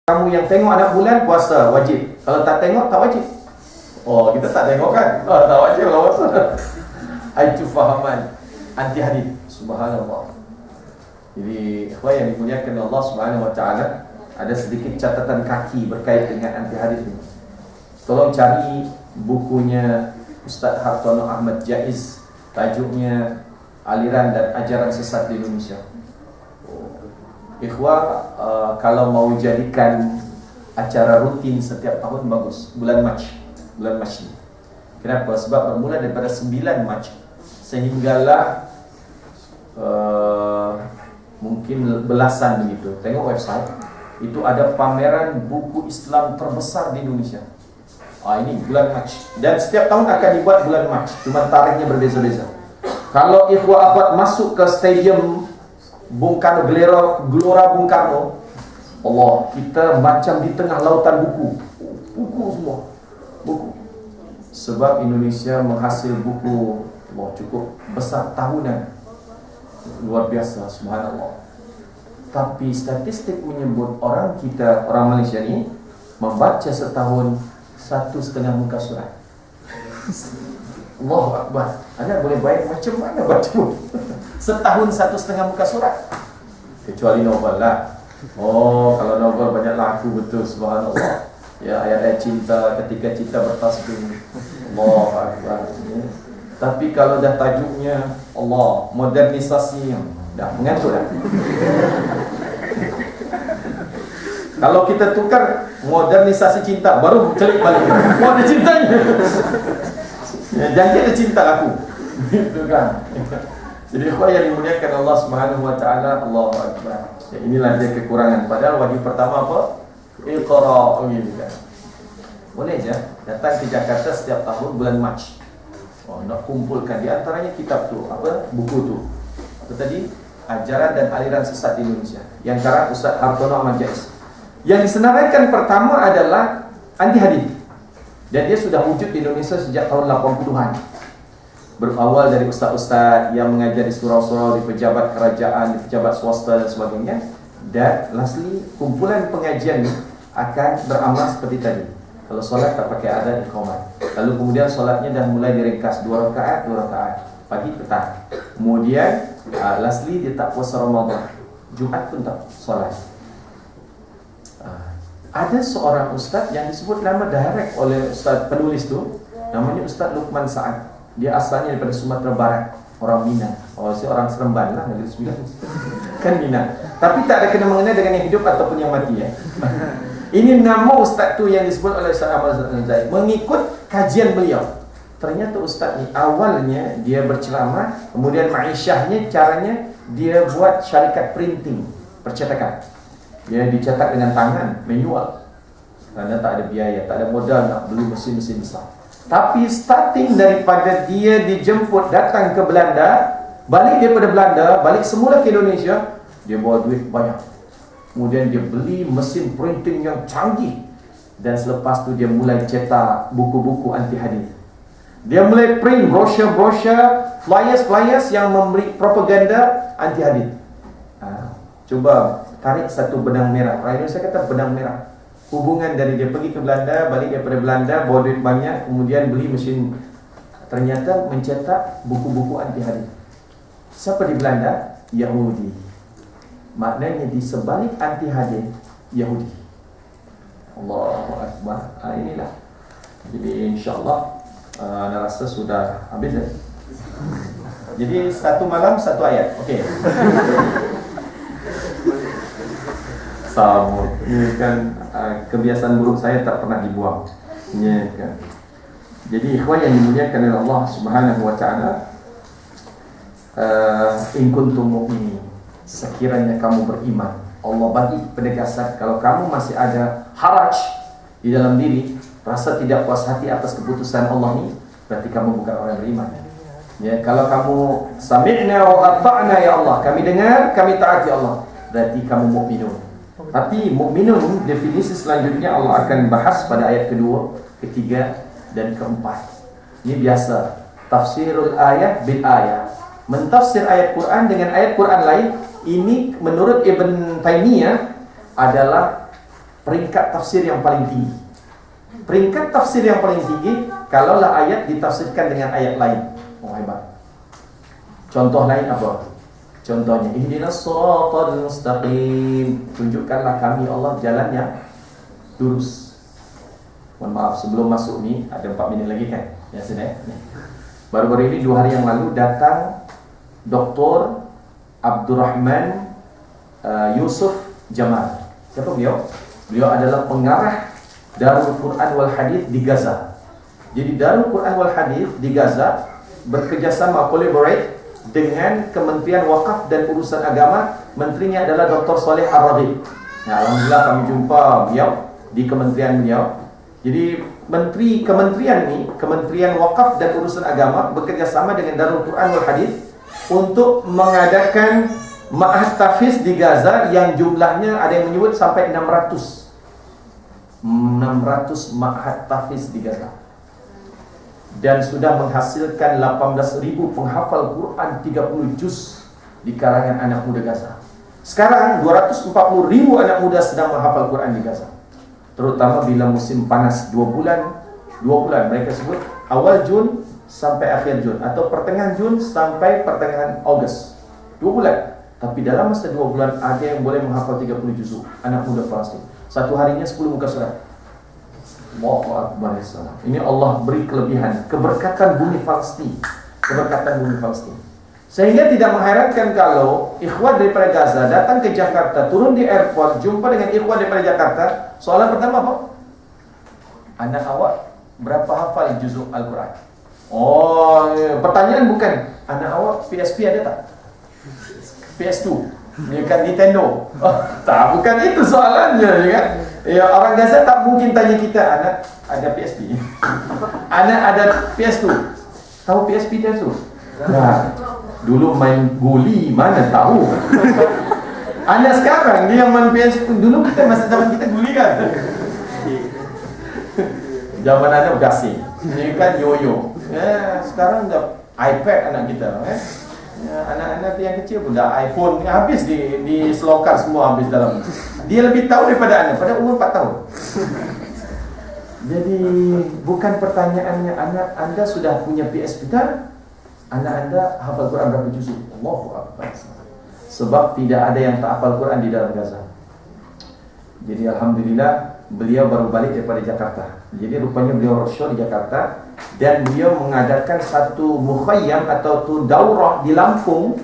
Kamu yang tengok anak bulan puasa wajib. Kalau tak tengok tak wajib. Oh, kita tak tengok kan? Oh, tak wajib lah puasa. Itu fahaman anti hadis. Subhanallah. Jadi, ikhwan yang dimuliakan Allah Subhanahu wa taala, ada sedikit catatan kaki berkait dengan anti hadis ini. Tolong cari bukunya Ustaz Hartono Ahmad Jaiz, tajuknya Aliran dan Ajaran Sesat di Indonesia. Ikhwah, kalau mau jadikan acara rutin setiap tahun bagus, bulan Mac ni. Kenapa? Sebab bermula daripada 9 Mac sehinggalah mungkin belasan begitu. Tengok website, itu ada pameran buku Islam terbesar di Indonesia. Ini bulan Mac, dan setiap tahun akan dibuat bulan Mac, cuma tarikhnya berbeza-beza. Kalau ikhwah akhwat masuk ke stadium Bung Karno, Gelora Bung Karno, Allah, kita macam di tengah lautan buku semua, buku. Sebab Indonesia menghasil buku, Allah, cukup besar tahunan, luar biasa, subhanallah. Tapi statistik menyebut orang Malaysia ni membaca setahun 1,5 muka surat. Allahu Akbar. Anda boleh bayang macam mana baca setahun 1,5 muka surat. Kecuali novel lah. Oh, kalau novel banyak laku, betul, subhanallah. Ya, ayat-ayat cinta, ketika cinta bertasbih. Allahu Akbar. Tapi kalau dah tajuknya Allah, modernisasi, dah mengantuk dah. Kalau kita tukar modernisasi cinta, baru celik balik. Oh, ada cintanya. Jangan ada cinta aku. Gitu kan. Jadi ikhwan yang dimuliakan Allah Subhanahu wa taala, Allahu Akbar. Ya, inilah dia kekurangan. Padahal wajib pertama apa? Iqra, gitu kan. Boleh je datang ke Jakarta setiap tahun bulan Mac. Nak kumpulkan di antaranya kitab tu, buku tu. Apa tadi? Ajaran dan Aliran Sesat di Indonesia. Yang karang Ustaz Hartono Ahmad Jaiz. Yang disenaraikan pertama adalah anti hadis. Dan dia sudah wujud di Indonesia sejak tahun 80-an. Berawal dari ustaz-ustaz yang mengajar di surau-surau, di pejabat kerajaan, di pejabat swasta dan sebagainya. Dan lastly, kumpulan pengajian ini akan beramal seperti tadi. Kalau solat tak pakai adhan, iqamat. Lalu kemudian solatnya dah mulai diringkas 2 rakaat, pagi petang. Kemudian lastly dia tak puasa Ramadan. Jumaat pun tak solat. Ada seorang ustaz yang disebut nama direct oleh ustaz penulis tu, namanya Ustaz Luqman Saad. Dia asalnya daripada Sumatera Barat, orang Minang. Orang Seremban lah, Negeri Sembilan. Kan Minang. Tapi tak ada kena mengenai dengan yang hidup ataupun yang mati ya. Ini nama ustaz tu yang disebut oleh Ustaz Ahmad Zaid, mengikut kajian beliau. Ternyata ustaz ni awalnya dia berceramah, kemudian maisyahnya caranya dia buat syarikat printing, percetakan. Dia dicetak dengan tangan, manual. Kerana tak ada biaya, tak ada modal nak beli mesin-mesin besar. Tapi starting daripada dia dijemput datang ke Belanda, balik daripada Belanda, balik semula ke Indonesia, dia bawa duit banyak. Kemudian dia beli mesin printing yang canggih. Dan selepas tu dia mulai cetak buku-buku anti hadis. Dia mulai print brosur-brosur, flyers yang memberi propaganda anti hadis. Coba tarik satu benang merah. Orang Indonesia kata benang merah. Hubungan dari dia pergi ke Belanda, balik daripada Belanda, bawa duit banyak, kemudian beli mesin. Ternyata mencetak buku-buku anti hadis. Siapa di Belanda? Yahudi. Maknanya di sebalik anti hadis, Yahudi. Allahu Akbar. Inilah. Jadi insyaAllah Anda rasa sudah habis ya? Jadi satu malam satu ayat. Okey. Sama. Ini kan kebiasaan buruk saya tak pernah dibuang. Ya kan. Jadi ikhwan yang dimuliakan oleh Allah Subhanahu wa taala, in kuntum mu'minin, sekiranya kamu beriman, Allah bagi penegasan. Kalau kamu masih ada haraj di dalam diri, rasa tidak puas hati atas keputusan Allah ini, berarti kamu bukan orang beriman. Ya, kalau kamu sami'na wa ata'na ya Allah, kami dengar, kami taati Allah, berarti kamu mukminun. Tapi mukminun definisi selanjutnya Allah akan bahas pada ayat kedua, ketiga dan keempat. Ini biasa tafsirul ayat bil ayat. Mentafsir ayat Quran dengan ayat Quran lain. Ini menurut Ibn Taymiyah adalah peringkat tafsir yang paling tinggi. Peringkat tafsir yang paling tinggi kalaulah ayat ditafsirkan dengan ayat lain. Oh, hebat. Contoh lain apa? Contohnya, ihdinas siratal mustaqim. Tunjukkanlah kami Allah jalan yang lurus. Mohon maaf, sebelum masuk ni ada 4 minit lagi kan? Ya sudah. Baru-baru ini 2 hari yang lalu datang Dr. Abdurrahman Yusuf Jamal. Siapa beliau? Beliau adalah pengarah Darul Quran wal Hadith di Gaza. Jadi Darul Quran wal Hadith di Gaza bekerjasama, collaborate dengan Kementerian Wakaf dan Urusan Agama. Menterinya adalah Dr. Saleh Ar-Raghib. Nah, alhamdulillah kami jumpa beliau di kementerian beliau. Jadi kementerian ini, Kementerian Wakaf dan Urusan Agama bekerjasama dengan Darul Quran wal Hadith untuk mengadakan ma'had tahfiz di Gaza yang jumlahnya ada yang menyebut sampai 600 ma'had tahfiz di Gaza. Dan sudah menghasilkan 18.000 penghafal Quran 30 juz di kalangan anak muda Gaza. Sekarang 240.000 anak muda sedang menghafal Quran di Gaza. Terutama bila musim panas 2 bulan mereka sebut awal Jun sampai akhir Jun, atau pertengahan Jun sampai pertengahan Ogos. 2 bulan. Tapi dalam masa 2 bulan ada yang boleh menghafal 30 juz anak muda Palestin. Satu harinya 10 muka surat. Allahu Akbar. Ini Allah beri kelebihan, keberkatan bumi Palestin, sehingga tidak mengherankan kalau ikhwan daripada Gaza datang ke Jakarta, turun di airport, jumpa dengan ikhwan daripada Jakarta. Soalan pertama apa? Anak awak berapa hafal juzuk Al-Quran? Oh, pertanyaan bukan anak awak PSP ada tak? PS2, kan Nintendo. Oh, tak, bukan itu soalannya, kan? Ya, orang Gaza tak mungkin tanya kita, anak ada PSP, anak ada PS2. Tahu PSP dia tu? Nah, dulu main guli mana tahu. Anak sekarang dia yang main PS2. Dulu kita masa zaman kita guli kan. Zaman anak gasing, ini kan yoyo. Ya, sekarang dah iPad anak kita. Ya, anak-anak yang kecil pun dah iPhone, habis di selokar semua, habis dalam. Dia lebih tahu daripada anak pada umur 4 tahun. Jadi bukan pertanyaannya anak anda sudah punya PSP kan? Anak anda hafal Quran berapa juz? Allahu Akbar. Sebab tidak ada yang tak hafal Quran di dalam Gaza. Jadi alhamdulillah beliau baru balik daripada Jakarta. Jadi rupanya beliau roadshow di Jakarta dan beliau mengadakan satu mukhayyam atau daurah di Lampung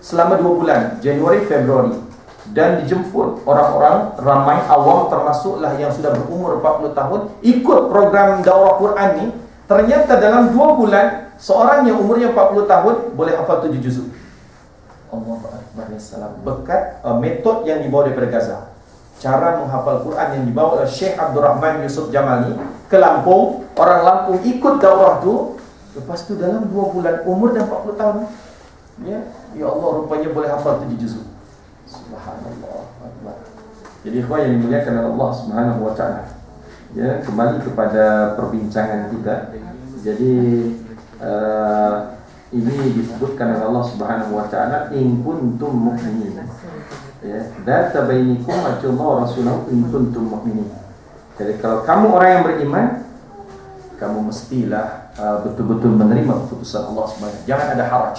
selama 2 bulan, Januari Februari. Dan dijemput orang-orang ramai awam, termasuklah yang sudah berumur 40 tahun ikut program daurah Quran ni. Ternyata dalam 2 bulan seorang yang umurnya 40 tahun boleh hafal 7 juz. Allahu Akbar. Berkat metod yang dibawa daripada Gaza, cara menghafal Quran yang dibawa oleh Syekh Abdurrahman Yusuf Jamal ni ke Lampung. Orang Lampung ikut daurah tu. Lepas tu dalam 2 bulan umur dah 40 tahun. Ya Allah, rupanya boleh hafal 7 juz. Subhanallah. Jadi ikhwan yang dimuliakan oleh Allah Subhanahu wa taala. Ya, kembali kepada perbincangan kita. Jadi ini disebutkan oleh Allah Subhanahu wa taala, in kuntum mu'minin. Ya, data bainikum wa rasuluhu in kuntum mu'minin. Jadi kalau kamu orang yang beriman, kamu mestilah betul-betul menerima keputusan Allah Subhanahu. Jangan ada haraj.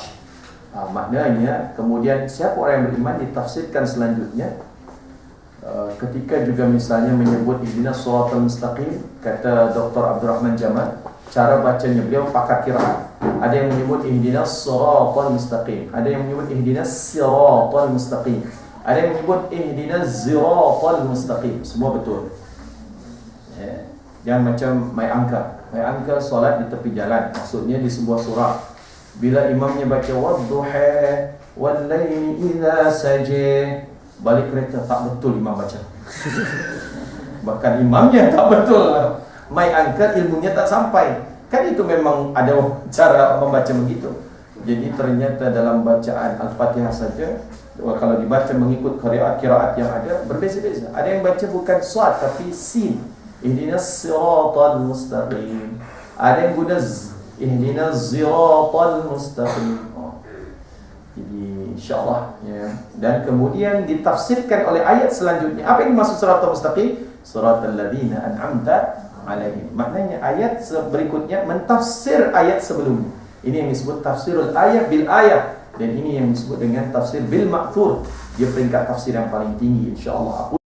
Maknanya kemudian siapa orang yang beriman ditafsirkan selanjutnya. Ketika juga misalnya menyebut ihdinas siratal mustaqim, kata Dr. Abdurrahman Jamal, cara bacanya beliau pakar qiraat. Ada yang menyebut ihdinas siratal mustaqim, ada yang menyebut ihdinas siratal mustaqim, ada yang menyebut ihdinas ziratal mustaqim. Semua betul. Ya. Jangan macam mai angka solat di tepi jalan, maksudnya di sebuah surah. Bila imamnya baca wadduha wal laili idza saja, balik kereta tak betul imam baca. Bahkan imamnya tak betul. Mai angkat ilmunya tak sampai. Kan itu memang ada cara membaca begitu. Jadi ternyata dalam bacaan Al-Fatihah saja, kalau dibaca mengikut qiraat yang ada berbeza-beza. Ada yang baca bukan shad tapi sin. Ihdinas siratal mustaqim. Ada yang guna ihdinas siratal mustaqim. Jadi insyaAllah ya. Dan kemudian ditafsirkan oleh ayat selanjutnya. Apa yang dimaksud siratal mustaqim? siratal ladzina an'amta alaihim. Maknanya ayat berikutnya mentafsir ayat sebelumnya. Ini yang disebut tafsirul ayat bil ayat, dan ini yang disebut dengan tafsir bil ma'thur. Dia peringkat tafsir yang paling tinggi insyaallah.